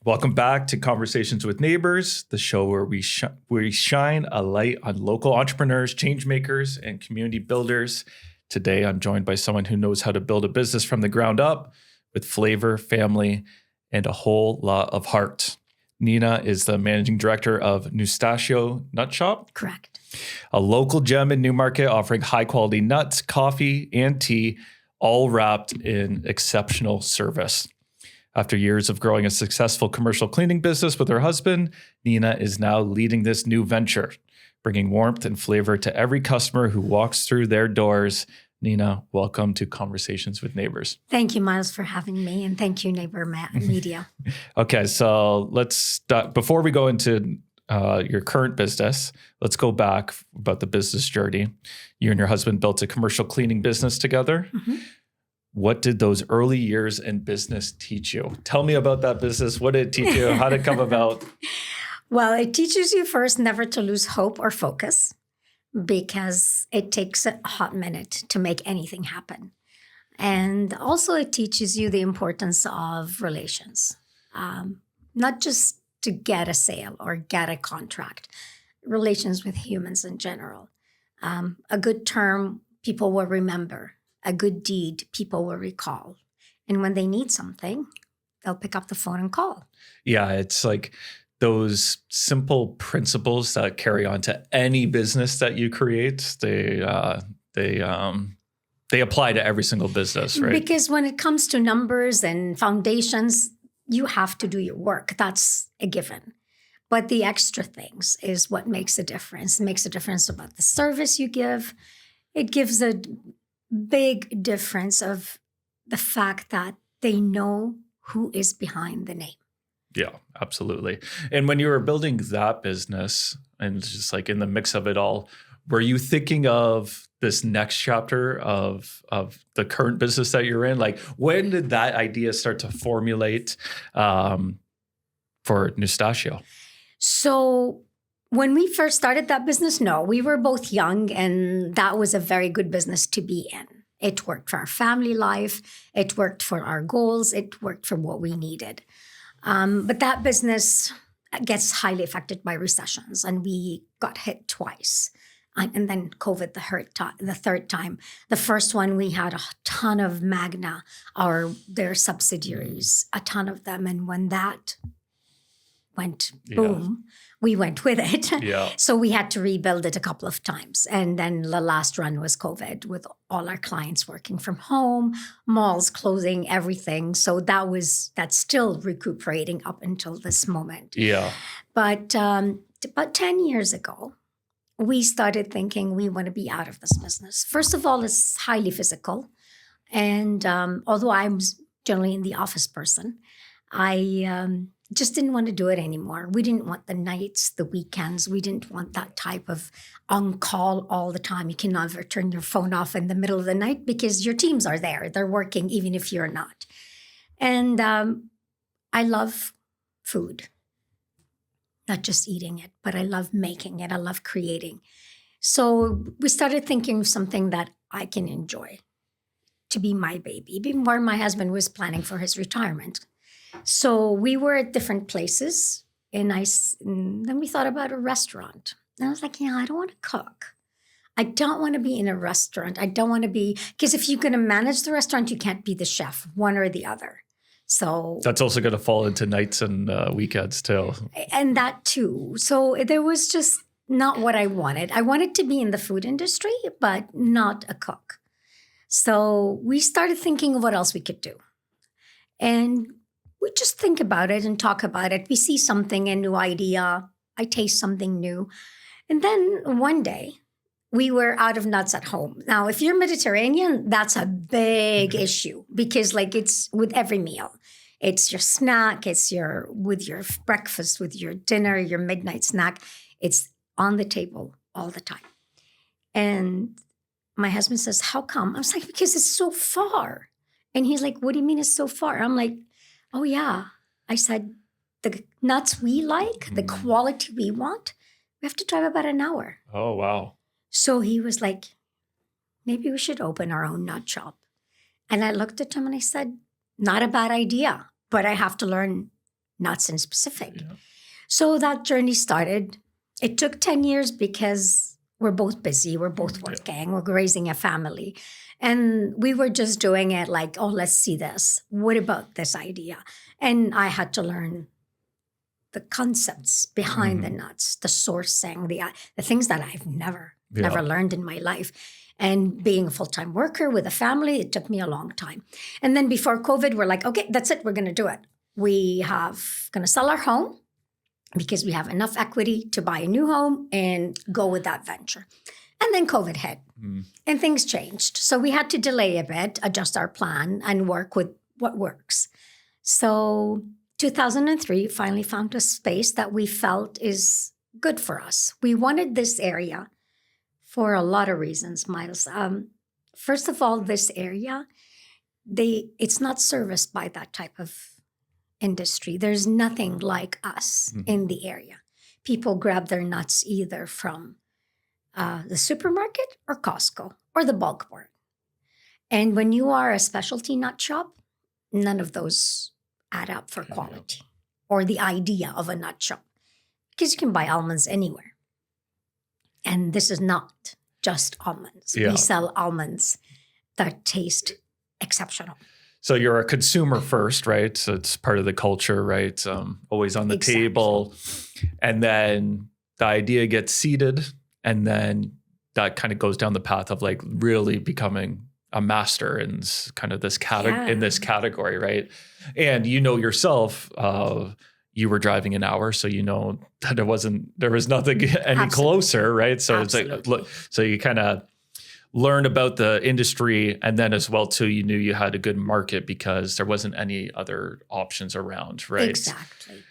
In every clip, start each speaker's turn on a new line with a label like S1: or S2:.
S1: Welcome back to Conversations with Neighbours, the show where we shine a light on local entrepreneurs, change makers, and community builders. Today, I'm joined by someone who knows how to build a business from the ground up with flavor, family, and a whole lot of heart. Nina is the managing director of NüStachio Nut Shop.
S2: Correct.
S1: A local gem in Newmarket offering high-quality nuts, coffee, and tea, all wrapped in exceptional service. After years of growing a successful commercial cleaning business with her husband, Nina is now leading this new venture, bringing warmth and flavor to every customer who walks through their doors. Nina, welcome to Conversations with Neighbours.
S2: Thank you, Myles, for having me, and thank you, Neighbour Media.
S1: Okay, so let's start. Before we go into your current business, let's go back about the business journey. You and your husband built a commercial cleaning business together.
S2: Mm-hmm.
S1: What did those early years in business teach you? Tell me about that business. What did it teach you? How did it come about?
S2: Well, it teaches you first never to lose hope or focus because it takes a hot minute to make anything happen. And also it teaches you the importance of relations, not just to get a sale or get a contract, relations with humans in general. A good term people will remember. A good deed, people will recall. And when they need something, they'll pick up the phone and call.
S1: Yeah, it's like those simple principles that carry on to any business that you create. They apply to every single business, right?
S2: Because when it comes to numbers and foundations, you have to do your work. That's a given. But the extra things is what makes a difference. It makes a difference about the service you give. It gives a big difference of the fact that they know who is behind the name.
S1: Yeah, absolutely. And when you were building that business and just like in the mix of it all, were you thinking of this next chapter of the current business that you're in? Like, when did that idea start to formulate for NüStachio?
S2: So when we first started that business, no, we were both young, and that was a very good business to be in. It worked for our family life. It worked for our goals. It worked for what we needed. But that business gets highly affected by recessions, and we got hit twice. And then COVID the third time. The first one, we had a ton of Magna, their subsidiaries, a ton of them. And when that went boom, we went with it.
S1: Yeah. So
S2: we had to rebuild it a couple of times. And then the last run was COVID, with all our clients working from home, malls closing, everything. So that's still recuperating up until this moment.
S1: Yeah.
S2: But about 10 years ago, we started thinking we want to be out of this business. First of all, it's highly physical. And although I'm generally in the office person, I just didn't want to do it anymore. We didn't want the nights, the weekends. We didn't want that type of on-call all the time. You can never turn your phone off in the middle of the night because your teams are there. They're working even if you're not. And I love food. Not just eating it, but I love making it. I love creating. So we started thinking of something that I can enjoy to be my baby, even while my husband was planning for his retirement. So we were at different places, and then we thought about a restaurant. And I was like, I don't want to cook. I don't want to be in a restaurant. I don't want to be, because if you're going to manage the restaurant, you can't be the chef, one or the other. So
S1: that's also going to fall into nights and weekends too.
S2: And that too. So there was just not what I wanted. I wanted to be in the food industry, but not a cook. So we started thinking of what else we could do. And we just think about it and talk about it. We see something, a new idea. I taste something new. And then one day, we were out of nuts at home. Now, if you're Mediterranean, that's a big issue because it's with every meal. It's your snack, with your breakfast, with your dinner, your midnight snack. It's on the table all the time. And my husband says, how come? I was like, because it's so far. And he's like, what do you mean it's so far? I'm like, oh yeah. I said, the nuts we like, the quality we want, we have to drive about an hour.
S1: Oh, wow.
S2: So he was like, maybe we should open our own nut shop. And I looked at him and I said, not a bad idea, but I have to learn nuts in specific. So that journey started. It took 10 years because we're both busy. We're both working. We're raising a family. And we were just doing it like, oh, let's see this. What about this idea? And I had to learn the concepts behind the nuts, the sourcing, the things that I've never learned in my life. And being a full-time worker with a family, it took me a long time. And then before COVID, we're like, okay, that's it. We're going to do it. We have going to sell our home because we have enough equity to buy a new home and go with that venture. And then COVID hit and things changed. So we had to delay a bit, adjust our plan, and work with what works. So 2003, finally found a space that we felt is good for us. We wanted this area for a lot of reasons, Myles. First of all, this area, it's not serviced by that type of industry. There's nothing like us in the area. People grab their nuts either from the supermarket or Costco or the bulk mart. And when you are a specialty nut shop, none of those add up for quality or the idea of a nut shop, because you can buy almonds anywhere. And this is not just almonds. We sell almonds that taste exceptional.
S1: So you're a consumer first, right? So it's part of the culture, right? Always on the table. And then the idea gets seeded. And then that kind of goes down the path of like really becoming a master in kind of this in this category, right? And you know yourself, you were driving an hour, so you know that there was nothing any closer, right? So it's like, look, so you kind of learn about the industry, and then as well too, you knew you had a good market because there wasn't any other options around, right?
S2: Exactly.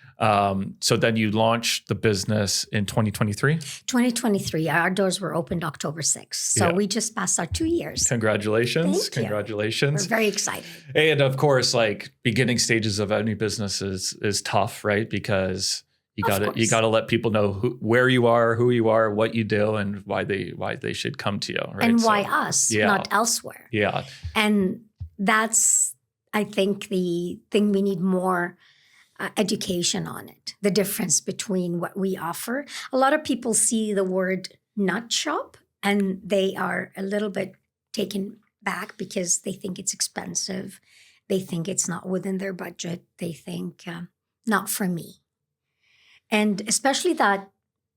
S1: So then you launched the business in 2023?
S2: 2023. Our doors were opened October 6th. So we just passed our 2 years.
S1: Congratulations.
S2: Thank you.
S1: Congratulations.
S2: We're very excited.
S1: And of course, like beginning stages of any business is tough, right? Because you gotta let people know where you are, who you are, what you do, and why they should come to you, right?
S2: And why us, not elsewhere.
S1: Yeah.
S2: And that's, I think, the thing we need more education on it, the difference between what we offer. A lot of people see the word nut shop and they are a little bit taken back because they think it's expensive. They think it's not within their budget. They think, not for me. And especially that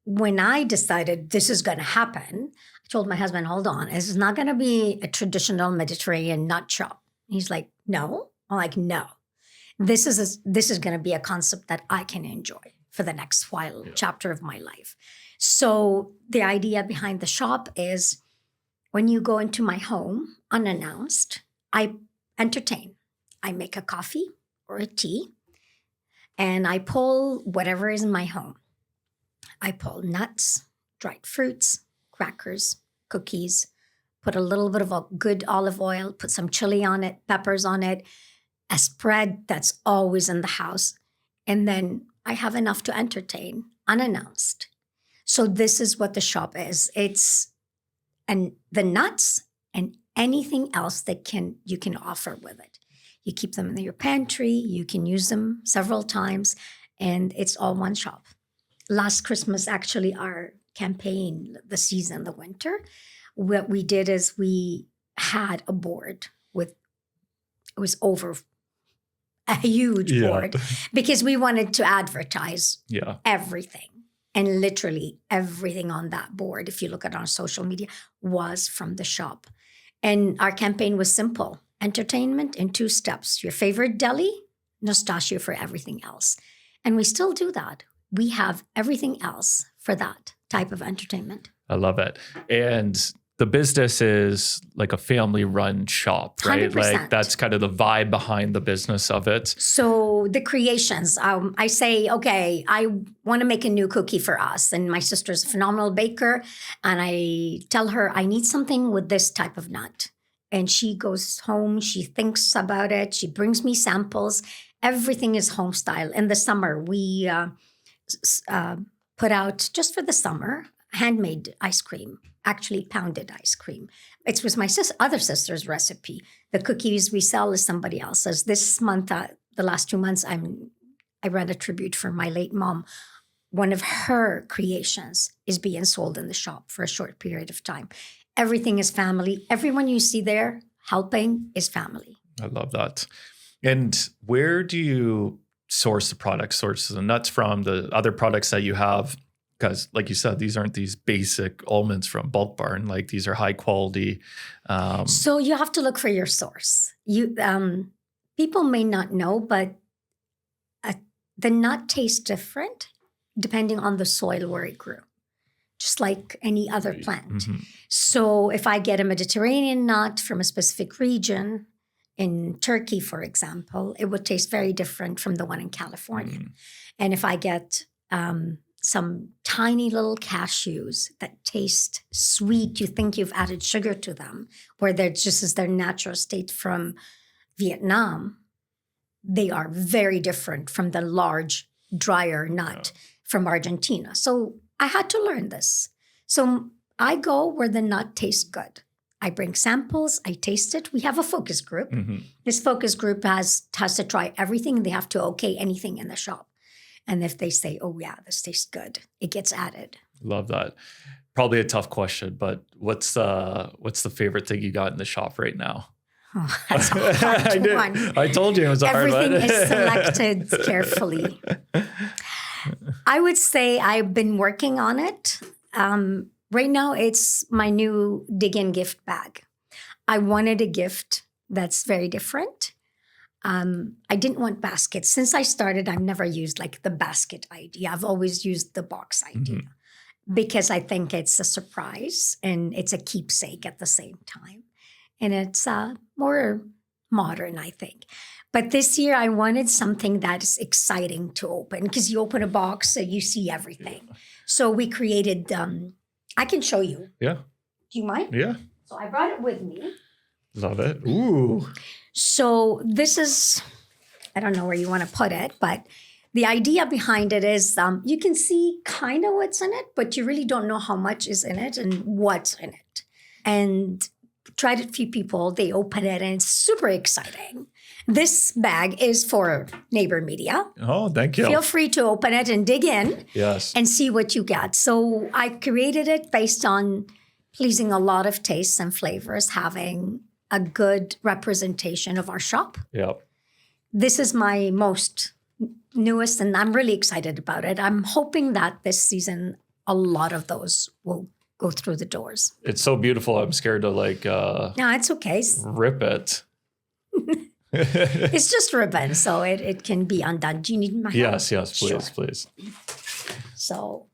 S2: when I decided this is going to happen, I told my husband, hold on, this is not going to be a traditional Mediterranean nut shop. He's like, no. I'm like, no. This is going to be a concept that I can enjoy for the next chapter of my life. So the idea behind the shop is when you go into my home unannounced, I entertain. I make a coffee or a tea, and I pull whatever is in my home. I pull nuts, dried fruits, crackers, cookies, put a little bit of a good olive oil, put some chili on it, peppers on it, a spread that's always in the house. And then I have enough to entertain unannounced. So this is what the shop is. It's the nuts and anything else that you can offer with it. You keep them in your pantry. You can use them several times, and it's all one shop. Last Christmas, actually, our campaign, the season, the winter, what we did is we had a board it was over a huge board because we wanted to advertise everything. And literally everything on that board, if you look at our social media, was from the shop. And our campaign was simple. Entertainment in 2 steps. Your favorite deli, NüStachio for everything else. And we still do that. We have everything else for that type of entertainment.
S1: I love it. And the business is like a family-run shop, right?
S2: 100%.
S1: Like that's kind of the vibe behind the business of it.
S2: So the creations, I say, okay, I want to make a new cookie for us. And my sister's a phenomenal baker. And I tell her, I need something with this type of nut. And she goes home, she thinks about it. She brings me samples. Everything is home style. In the summer, we put out, just for the summer, handmade ice cream. Actually pounded ice cream. It was my other sister's recipe. The cookies we sell is somebody else's. This month, the last 2 months, I'm I ran a tribute for my late mom. One of her creations is being sold in the shop for a short period of time. Everything is family. Everyone you see there helping is family.
S1: I love that. And where do you source the products, source the nuts from, the other products that you have? Because like you said, these aren't these basic almonds from Bulk Barn. Like these are high quality.
S2: So you have to look for your source. People may not know, but the nut tastes different depending on the soil where it grew, just like any other plant.
S1: Mm-hmm.
S2: So if I get a Mediterranean nut from a specific region, in Turkey, for example, it would taste very different from the one in California.
S1: Mm.
S2: And if I get some tiny little cashews that taste sweet, you think you've added sugar to them, where they're just as their natural state from Vietnam, they are very different from the large, drier nut from Argentina. So I had to learn this. So I go where the nut tastes good. I bring samples, I taste it. We have a focus group.
S1: Mm-hmm.
S2: This focus group has to try everything. They have to okay anything in the shop. And if they say, oh yeah, this tastes good, it gets added.
S1: Love that. Probably a tough question, but what's the favorite thing you got in the shop right now?
S2: Oh, that's a hard one.
S1: I told you it was a hard one.
S2: Everything is selected carefully. I would say I've been working on it. Right now, it's my new dig-in gift bag. I wanted a gift that's very different. I didn't want baskets. Since I started, I've never used like the basket idea. I've always used the box idea because I think it's a surprise and it's a keepsake at the same time. And it's more modern, I think. But this year, I wanted something that is exciting to open because you open a box, so you see everything. Yeah. So we created, I can show you.
S1: Yeah.
S2: Do you mind?
S1: Yeah.
S2: So I brought it with me.
S1: Love it. Ooh.
S2: So this is, I don't know where you want to put it, but the idea behind it is you can see kind of what's in it, but you really don't know how much is in it and what's in it. And tried it a few people, they open it and it's super exciting. This bag is for Neighbor Media.
S1: Oh, thank you.
S2: Feel free to open it and dig in.
S1: Yes.
S2: And see what you get. So I created it based on pleasing a lot of tastes and flavors, having a good representation of our shop.
S1: Yep.
S2: This is my most newest, and I'm really excited about it. I'm hoping that this season, a lot of those will go through the doors.
S1: It's so beautiful. I'm scared to
S2: No, it's okay.
S1: Rip it.
S2: It's just ribbon, so it can be undone. Do you need my help?
S1: Yes, please,
S2: Sure.
S1: please.
S2: So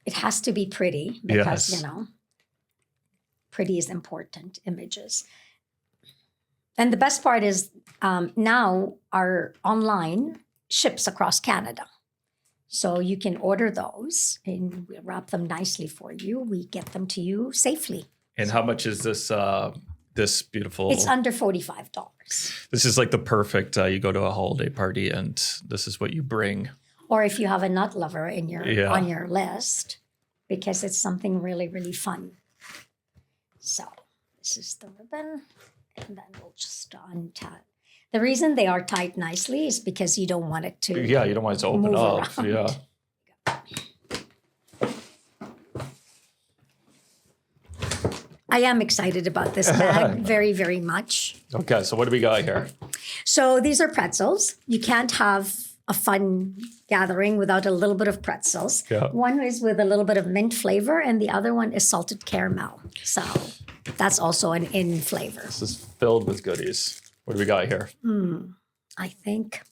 S2: it has to be pretty because, pretty is important, images. And the best part is now our online ships across Canada. So you can order those and we wrap them nicely for you. We get them to you safely.
S1: And how much is this this beautiful?
S2: It's under $45.
S1: This is like the perfect, you go to a holiday party and this is what you bring.
S2: Or if you have a nut lover in on your list, because it's something really, really fun. So this is the ribbon, and then we'll just untie. The reason they are tied nicely is because you don't want it to
S1: you don't want it to open up.
S2: Around.
S1: Yeah.
S2: I am excited about this bag very, very much.
S1: Okay, so what do we got here?
S2: So these are pretzels. You can't have a fun gathering without a little bit of pretzels.
S1: Yeah.
S2: One is with a little bit of mint flavor, and the other one is salted caramel. So that's also an in flavor.
S1: This is filled with goodies. What do we got here?
S2: I think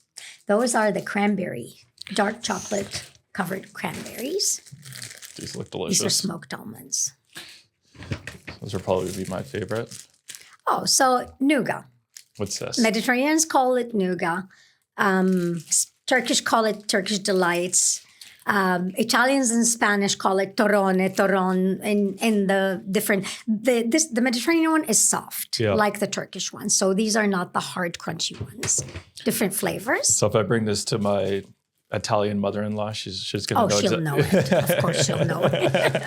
S2: those are the cranberry, dark chocolate covered cranberries.
S1: These look delicious.
S2: These are smoked almonds.
S1: Those are probably be my favorite.
S2: Oh, so nougat.
S1: What's this?
S2: Mediterraneans call it nougat. Turkish call it Turkish delights. Italians and Spanish call it torron. In the different, the Mediterranean one is soft, like the Turkish one. So these are not the hard, crunchy ones. Different flavors.
S1: So if I bring this to my Italian mother-in-law, she's going to know.
S2: She'll know it. Of course, she'll know it.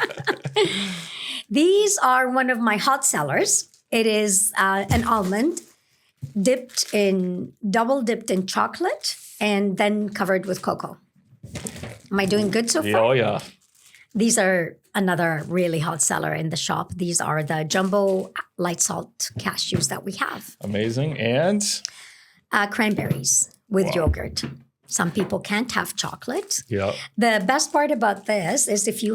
S2: These are one of my hot sellers. It is an almond. double dipped in chocolate and then covered with cocoa. Am I doing good so far?
S1: Oh, yeah.
S2: These are another really hot seller in the shop. These are the jumbo light salt cashews that we have.
S1: Amazing. And?
S2: Cranberries with yogurt. Some people can't have chocolate.
S1: Yeah.
S2: The best part about this is if you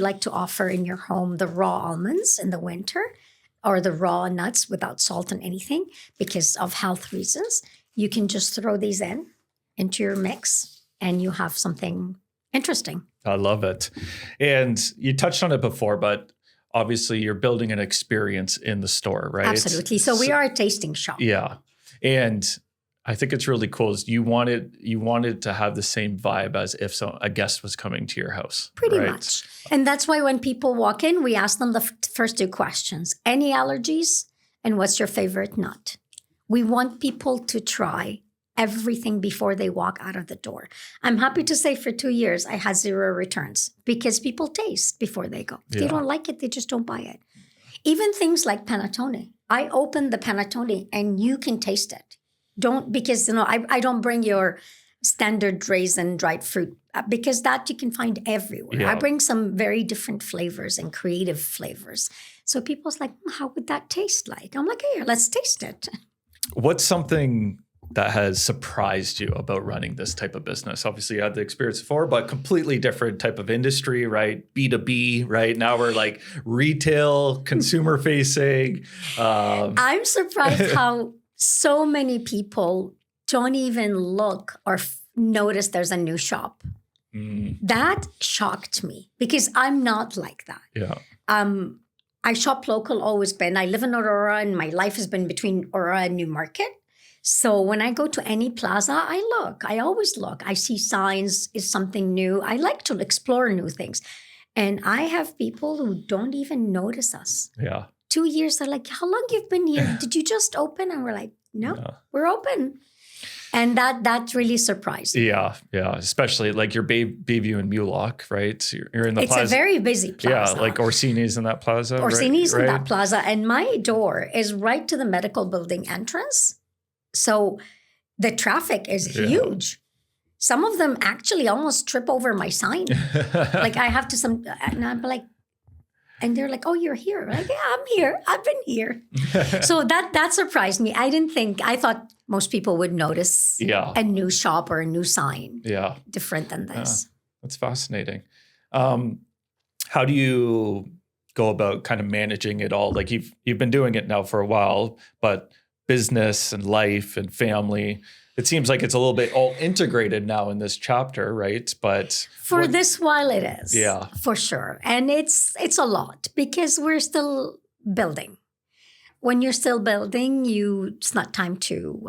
S2: like to offer in your home the raw almonds in the winter or the raw nuts without salt and anything because of health reasons, you can just throw these into your mix and you have something interesting.
S1: I love it. And you touched on it before, but obviously you're building an experience in the store, right?
S2: Absolutely. So we are a tasting shop.
S1: Yeah. And I think it's really cool is you wanted to have the same vibe as if a guest was coming to your house.
S2: Pretty
S1: right?
S2: much. And that's why when people walk in, we ask them the first two questions. Any allergies? And what's your favorite nut? We want people to try everything before they walk out of the door. I'm happy to say for 2 years, I had 0 returns because people taste before they go. If they don't like it, they just don't buy it. Even things like panettone. I open the panettone and you can taste it. Because I don't bring your standard raisin dried fruit because that you can find everywhere.
S1: Yeah.
S2: I bring some very different flavors and creative flavors. So people's like, how would that taste like? I'm like, here, let's taste it.
S1: What's something that has surprised you about running this type of business? Obviously you had the experience before, but completely different type of industry, right? B2B, right? Now we're like retail, consumer facing.
S2: I'm surprised how so many people don't even look or notice there's a new shop. That shocked me because I'm not like that.
S1: Yeah.
S2: I shop local, always been. I live in Aurora and my life has been between Aurora and Newmarket. So when I go to any plaza, I look. I always look. I see signs. Is something new? I like to explore new things. And I have people who don't even notice us.
S1: Yeah.
S2: 2 years, they're like, how long you've been here? Did you just open? And we're like, no, we're open. And that really surprised me.
S1: Yeah. Yeah. Especially like your Bayview and Mulock, right? So you're in the plaza.
S2: It's a very busy plaza.
S1: Yeah. Like Orsini's in that plaza.
S2: Orsini's
S1: right?
S2: in that plaza. And my door is right to the medical building entrance. So the traffic is huge. Some of them actually almost trip over my sign. Like I have to and I'm like, and they're like, oh, you're here. I'm like, yeah, I'm here. I've been here. So that surprised me. I thought most people would notice a new shop or a new sign.
S1: Yeah.
S2: Different than this.
S1: Yeah. That's fascinating. How do you go about kind of managing it all? Like you've been doing it now for a while, but business and life and family, it seems like it's a little bit all integrated now in this chapter, right? But
S2: for this while it is.
S1: Yeah.
S2: For sure. And it's a lot because we're still building. When you're still building, it's not time to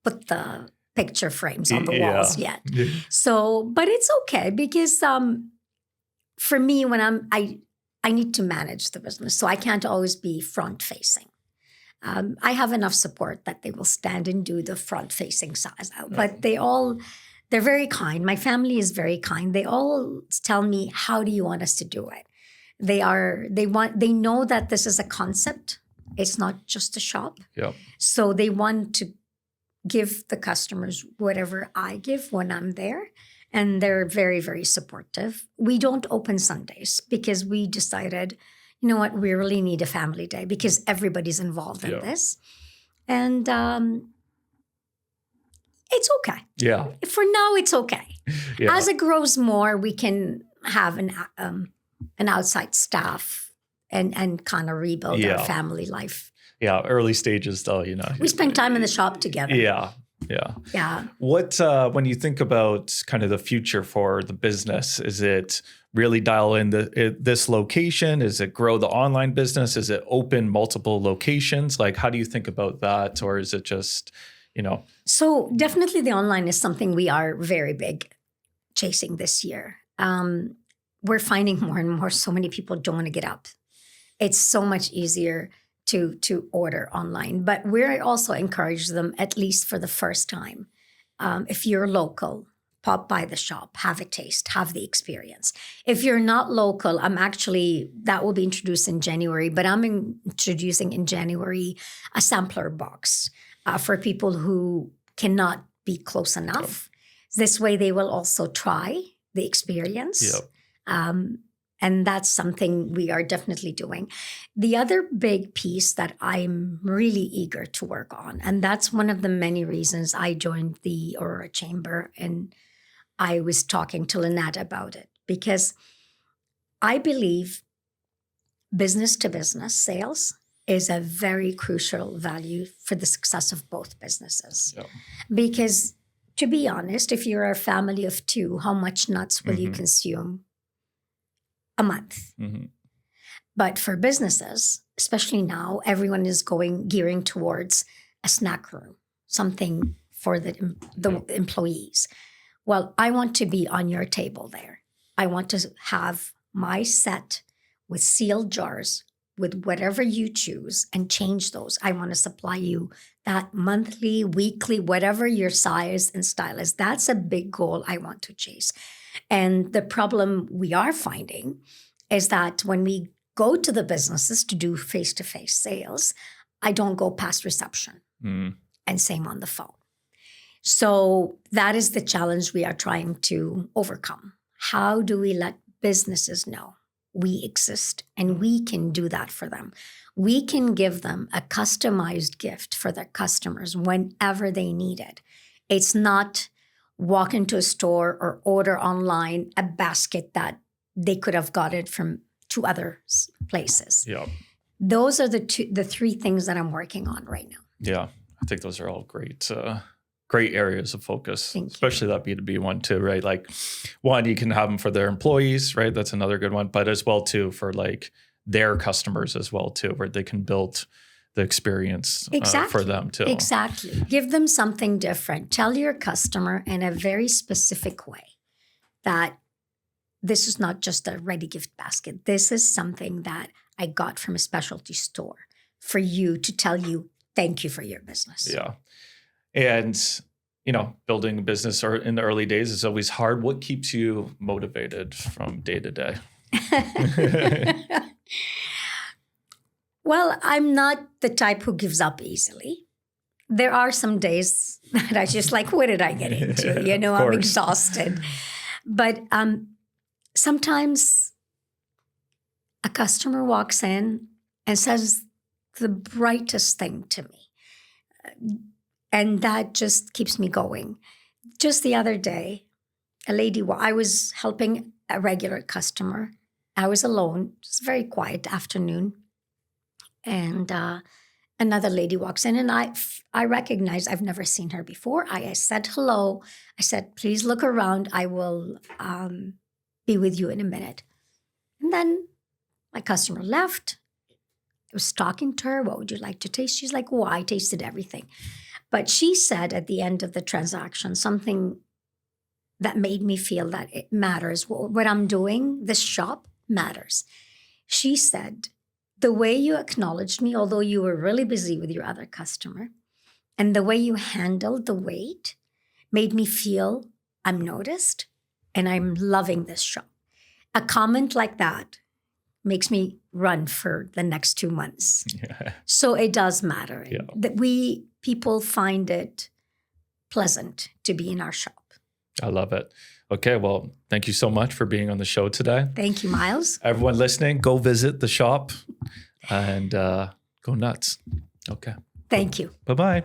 S2: put the picture frames on the walls yet. So, but it's okay because for me, when I need to manage the business, so I can't always be front facing. I have enough support that they will stand and do the front-facing side. But they're very kind. My family is very kind. They all tell me, how do you want us to do it? They know that this is a concept. It's not just a shop.
S1: Yep.
S2: So they want to give the customers whatever I give when I'm there. And they're very, very supportive. We don't open Sundays because we decided, you know what, we really need a family day because everybody's involved in this. And it's okay.
S1: Yeah.
S2: For now, it's okay.
S1: Yeah.
S2: As it grows more, we can have an outside staff and kind of rebuild our family life.
S1: Yeah. Early stages though,
S2: We spend time in the shop together.
S1: Yeah. Yeah.
S2: Yeah.
S1: What, when you think about kind of the future for the business, is it really dial in this location? Is it grow the online business? Is it open multiple locations? Like, how do you think about that? Or is it just, So
S2: definitely the online is something we are very big chasing this year. We're finding more and more, so many people don't want to get up. It's so much easier to order online. But we're also encourage them, at least for the first time, if you're local, pop by the shop, have a taste, have the experience. If you're not local, that will be introduced in January, but I'm introducing in January a sampler box for people who cannot be close enough. This way they will also try the experience. And that's something we are definitely doing. The other big piece that I'm really eager to work on, and that's one of the many reasons I joined the Aurora Chamber, and I was talking to Lynette about it, because I believe business to business sales is a very crucial value for the success of both businesses. Because to be honest, if you're a family of two, how much nuts will you consume a month? But for businesses, especially now, everyone is gearing towards a snack room, something for the employees. Well, I want to be on your table there. I want to have my set with sealed jars with whatever you choose and change those. I want to supply you that monthly, weekly, whatever your size and style is. That's a big goal I want to chase. And the problem we are finding is that when we go to the businesses to do face-to-face sales, I don't go past reception, and same on the phone. So that is the challenge we are trying to overcome. How do we let businesses know we exist and we can do that for them? We can give them a customized gift for their customers whenever they need it. It's not walk into a store or order online a basket that they could have got it from two other places. Those are the three things that I'm working on right now.
S1: I think those are all great areas of focus, especially that B2B one too, right? Like one, you can have them for their employees, right? That's another good one, but as well too for like their customers as well too, where they can build the experience for them too.
S2: Exactly. Give them something different. Tell your customer in a very specific way that this is not just a ready gift basket. This is something that I got from a specialty store for you to tell you, thank you for your business.
S1: And, building a business or in the early days is always hard. What keeps you motivated from day to day?
S2: Well, I'm not the type who gives up easily. There are some days that I just like, what did I get into? I'm exhausted. But sometimes a customer walks in and says the brightest thing to me. And that just keeps me going. Just the other day, I was helping a regular customer. I was alone, just very quiet afternoon. And another lady walks in and I recognize I've never seen her before. I said hello. I said, please look around. I will be with you in a minute. And then my customer left. I was talking to her. What would you like to taste? She's like, oh, I tasted everything. But she said at the end of the transaction something that made me feel that it matters. What I'm doing, this shop matters. She said, the way you acknowledged me, although you were really busy with your other customer, and the way you handled the wait made me feel I'm noticed and I'm loving this shop. A comment like that makes me run for the next 2 months. So it does matter that people find it pleasant to be in our shop.
S1: I love it. Okay, well, thank you so much for being on the show today.
S2: Thank you, Myles.
S1: Everyone listening, go visit the shop and go nuts. Okay.
S2: Thank you.
S1: Bye-bye.